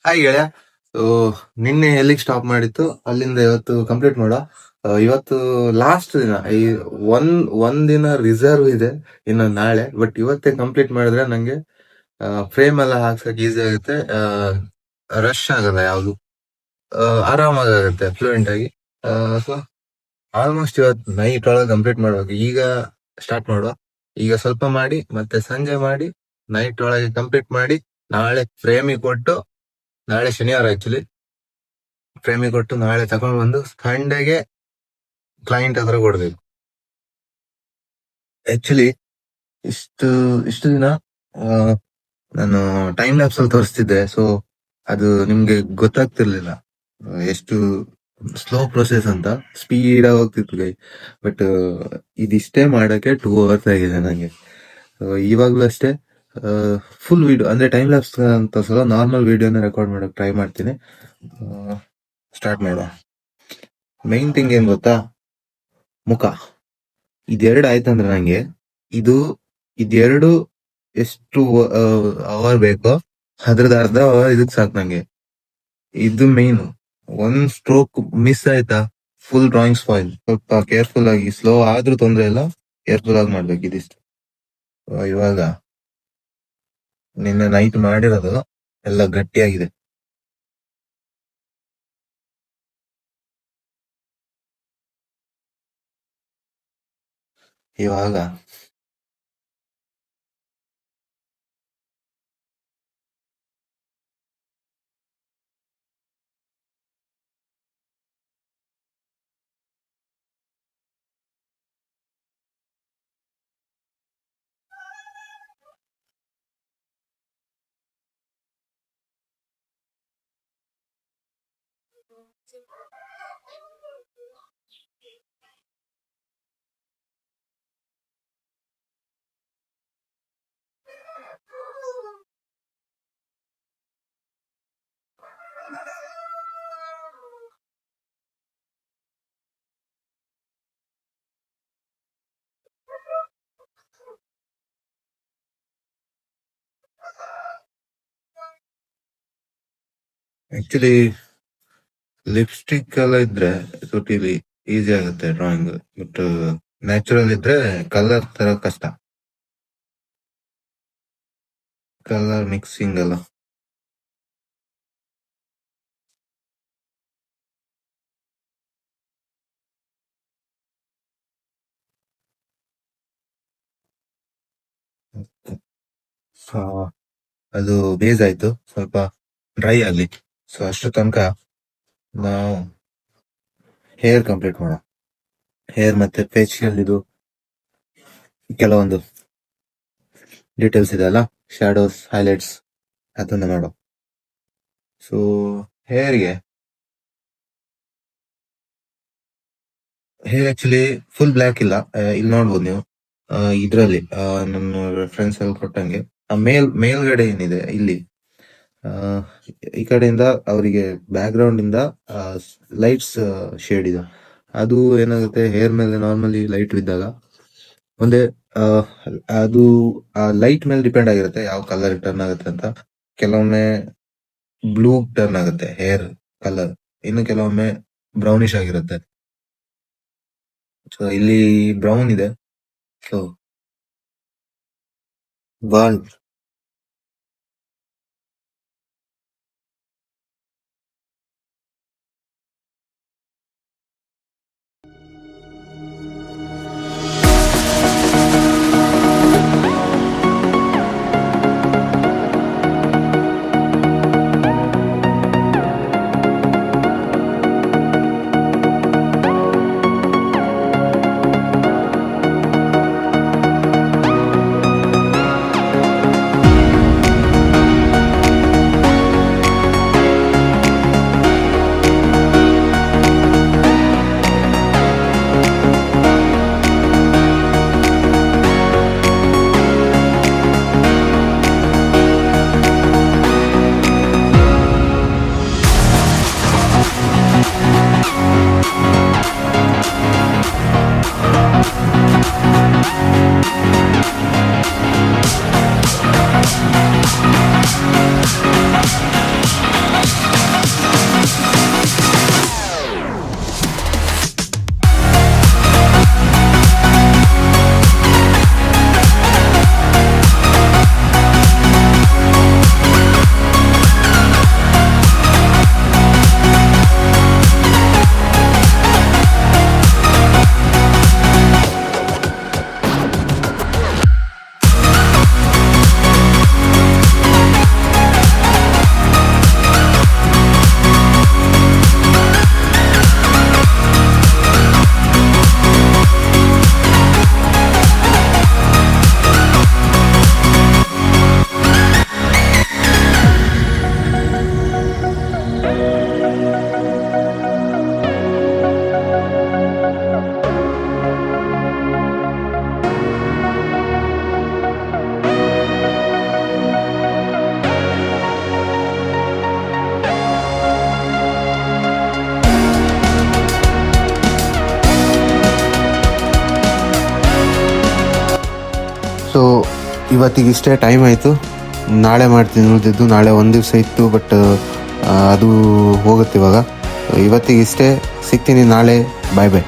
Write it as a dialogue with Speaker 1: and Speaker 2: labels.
Speaker 1: Hi ಗೆಳೆಯ. So ನಿನ್ನೆ ಎಲ್ಲಿಗೆ ಸ್ಟಾಪ್ ಮಾಡಿತ್ತು ಅಲ್ಲಿಂದ ಇವತ್ತು ಕಂಪ್ಲೀಟ್ ಮಾಡೋ. ಇವತ್ತು ಲಾಸ್ಟ್ ದಿನ. ಒಂದಿನ ರಿಸರ್ವ್ ಇದೆ ಇನ್ನು ನಾಳೆ. ಬಟ್ ಇವತ್ತೇ ಕಂಪ್ಲೀಟ್ ಮಾಡಿದ್ರೆ ನಂಗೆ ಫ್ರೇಮ್ ಎಲ್ಲ ಹಾಕ್ಸಕ್ ಈಸಿ ಆಗುತ್ತೆ. ರಶ್ ಆಗಲ್ಲ ಯಾವ್ದು. ಆರಾಮಾಗುತ್ತೆ ಫ್ಲೂಯೆಂಟ್ ಆಗಿ. ಸೊ ಆಲ್ಮೋಸ್ಟ್ ಇವತ್ತು ನೈಟ್ ಒಳಗೆ ಕಂಪ್ಲೀಟ್ ಮಾಡ್ಬೇಕು. ಈಗ ಸ್ಟಾರ್ಟ್ ಮಾಡುವ. ಈಗ ಸ್ವಲ್ಪ ಮಾಡಿ ಮತ್ತೆ ಸಂಜೆ ಮಾಡಿ ನೈಟ್ ಒಳಗೆ ಕಂಪ್ಲೀಟ್ ಮಾಡಿ ನಾಳೆ ಫ್ರೇಮಿಗೆ ಕೊಟ್ಟು, ನಾಳೆ ಶನಿವಾರ ಆಕ್ಚುಲಿ, ಫ್ರೇಮಿಗೆ ಕೊಟ್ಟು ನಾಳೆ ತಗೊಂಡು ಬಂದು ಸಂಡೆಗೆ ಕ್ಲೈಂಟ್ ಹತ್ರ ಕೊಡ್ಬೇಕು. ಆಕ್ಚುಲಿ ಇಷ್ಟು ಇಷ್ಟು ದಿನ ನಾನು ಟೈಮ್ ಲ್ಯಾಪ್ಸ್ ಅಲ್ಲಿ ತೋರಿಸ್ತಿದ್ದೆ. ಸೊ ಅದು ನಿಮ್ಗೆ ಗೊತ್ತಾಗ್ತಿರ್ಲಿಲ್ಲ ಎಷ್ಟು ಸ್ಲೋ ಪ್ರೊಸೆಸ್ ಅಂತ. ಸ್ಪೀಡ್ ಆಗಿ ಹೋಗ್ತಿತ್ತು ಕೈ. ಬಟ್ ಇದಿಷ್ಟೇ ಮಾಡಕ್ಕೆ 2 hours ಆಗಿದೆ ನಂಗೆ. ಇವಾಗ್ಲೂ ಅಷ್ಟೇ ಫುಲ್ ವಿಡಿಯೋ ಅಂದ್ರೆ ಟೈಮ್ ಲ್ಯಾಪ್ಸ್ ಅಂತ ಸಲ ನಾರ್ಮಲ್ ವಿಡಿಯೋನ ರೆಕಾರ್ಡ್ ಮಾಡಕ್ ಟ್ರೈ ಮಾಡ್ತೀನಿ. ಸ್ಟಾರ್ಟ್ ಮಾಡುವ. ಮೈನ್ ಥಿಂಗ್ ಏನ್ ಗೊತ್ತಾ, ಮುಖ. ಇದೆರಡು ಆಯ್ತಂದ್ರೆ ನಂಗೆ ಇದೆರಡು ಎಷ್ಟು ಅವರ್ ಬೇಕೋ ಅದ್ರದ್ದು ಅರ್ಧ ಅವರ್ ಇದಕ್ ಸಾಕು ನಂಗೆ. ಇದು ಮೇನ್. ಒಂದ್ ಸ್ಟ್ರೋಕ್ ಮಿಸ್ ಆಯ್ತಾ ಫುಲ್ ಡ್ರಾಯಿಂಗ್ ಸ್ಪಾಯಿಲ್. ಸ್ವಲ್ಪ ಕೇರ್ಫುಲ್ ಆಗಿ, ಸ್ಲೋ ಆದ್ರೂ ತೊಂದ್ರೆ ಇಲ್ಲ, ಕೇರ್ಫುಲ್ ಆಗಿ ಮಾಡ್ಬೇಕು ಇದಿಷ್ಟು. ಇವಾಗ ನಿನ್ನೆ ನೈಟ್ ಮಾಡಿರೋದು ಎಲ್ಲ ಗಟ್ಟಿಯಾಗಿದೆ. ಇವಾಗ ಆಕ್ಚುಲಿ ಲಿಪ್ಸ್ಟಿಕ್ ಎಲ್ಲ ಇದ್ರೆ ತುಟಿಲಿ ಈಸಿ ಆಗುತ್ತೆ ಡ್ರಾಯಿಂಗ್. ಬಟ್ ನ್ಯಾಚುರಲ್ ಇದ್ರೆ ಕಲರ್ ತರ ಕಷ್ಟ. ಕಲರ್ ಮಿಕ್ಸಿಂಗ್ ಎಲ್ಲ ಸೊ ಅದು ಬೇಸ್ ಆಯ್ತು, ಸ್ವಲ್ಪ ಡ್ರೈ ಆಗ್ಲಿ. ಸೊ ಅಷ್ಟು ತನಕ ನಾವು ಹೇರ್ ಕಂಪ್ಲೀಟ್ ಮಾಡೋಣ. ಹೇರ್ ಮತ್ತೆ ಫೇಶಿಯಲ್ ಇದು ಕೆಲವೊಂದು ಡೀಟೇಲ್ಸ್ ಇದೆ ಅಲ್ಲ, ಶಾಡೋಸ್, ಹೈಲೈಟ್ಸ್, ಅದನ್ನ ಮಾಡೋ. So hair actually full black ಇಲ್ಲ. ಇಲ್ಲಿ ನೋಡ್ಬೋದು ನೀವು. ಇದ್ರಲ್ಲಿ ನನ್ನ ರೆಫರೆನ್ಸ್ ಅಲ್ಲಿ ಕೊಟ್ಟಂಗೆ ಮೇಲ್ಗಡೆ ಏನಿದೆ ಇಲ್ಲಿ, ಈ ಕಡೆಯಿಂದ ಅವರಿಗೆ ಬ್ಯಾಕ್ ಗ್ರೌಂಡ್ ಇಂದ ಲೈಟ್ಸ್ ಶೇಡ್ ಇದೆ. ಅದು ಏನಾಗುತ್ತೆ, ಹೇರ್ ಮೇಲೆ ನಾರ್ಮಲಿ ಲೈಟ್ ಬಿದ್ದಾಗ ಒಂದೇ ಅದು ಆ ಲೈಟ್ ಮೇಲೆ ಡಿಪೆಂಡ್ ಆಗಿರುತ್ತೆ ಯಾವ ಕಲರ್ ಟರ್ನ್ ಆಗುತ್ತೆ ಅಂತ. ಕೆಲವೊಮ್ಮೆ ಬ್ಲೂ ಟರ್ನ್ ಆಗುತ್ತೆ ಹೇರ್ ಕಲರ್, ಇನ್ನು ಕೆಲವೊಮ್ಮೆ ಬ್ರೌನಿಶ್ ಆಗಿರುತ್ತೆ. ಸೊ ಇಲ್ಲಿ ಬ್ರೌನ್ ಇದೆ. ಸೊ ಬಾಲ್
Speaker 2: ಸೊ ಇವತ್ತಿಗಿಷ್ಟೇ, ಟೈಮ್ ಆಯಿತು. ನಾಳೆ ಮಾಡ್ತೀನಿ ಉಳಿದಿದ್ದು. ನಾಳೆ ಒಂದು ದಿವಸ ಇತ್ತು, ಬಟ್ ಅದು ಹೋಗುತ್ತೆ ಇವಾಗ. ಇವತ್ತಿಗಿಷ್ಟೇ, ಸಿಗ್ತೀನಿ ನಾಳೆ. ಬಾಯ್ ಬಾಯ್.